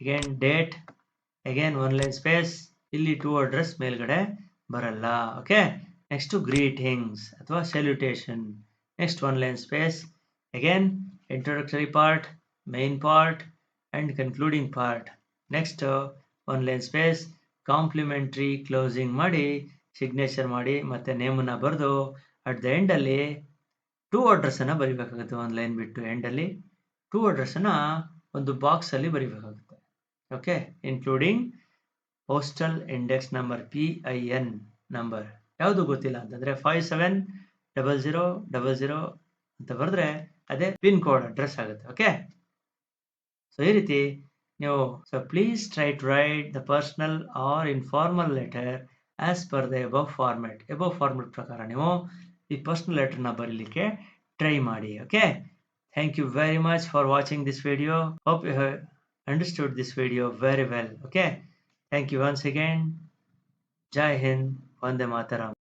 again date, again 1 line space, ಇಲ್ಲಿ ಟು ಅಡ್ರೆಸ್ ಮೇಲ್ಗಡೆ ಬರಲ್ಲ. ಓಕೆ, ನೆಕ್ಸ್ಟ್ ಗ್ರೀಟಿಂಗ್ಸ್ ಅಥವಾ salutation, next 1 line space, again introductory part, main part and concluding part, next 1 line space, complimentary closing ಮಾಡಿ signature ಮಾಡಿ ಮತ್ತೆ ನೇಮನ್ನ ಬರೆದು at the end ಅಲ್ಲಿ ಟೂ ಅಡ್ರೆಸ್ ಅನ್ನ ಬರಿಬೇಕಾಗುತ್ತೆ. 1 ಲೈನ್ ಬಿಟ್ಟು ಎಂಡ್ ಅಲ್ಲಿ ಟೂ ಅಡ್ರೆಸ್ ಅನ್ನ ಒಂದು ಬಾಕ್ಸ್ ಅಲ್ಲಿ ಬರಿಬೇಕಾಗುತ್ತೆ. Okay, including postal index number PIN number ಯಾವುದು ಗೊತ್ತಿಲ್ಲ ಅಂತಂದ್ರೆ 570000 ಅಂತ ಬರೆದ್ರೆ ಅದೇ ಪಿನ್ ಕೋಡ್ ಅಡ್ರೆಸ್ ಆಗುತ್ತೆ. ಓಕೆ, ಸೊ ಈ ರೀತಿ ನೀವು, so please try to write the personal or informal letter as per the above format. Above format ಪ್ರಕಾರ ನೀವು ಈ ಪರ್ಸನಲ್ ಲೆಟರ್ನ ಬರೀಲಿಕ್ಕೆ ಟ್ರೈ ಮಾಡಿ. Okay, thank you very much for watching this video. Hope you have understood this video very well. Okay, thank you once again. ಜೈ ಹಿಂದ್, ವಂದೇ ಮಾತರಂ.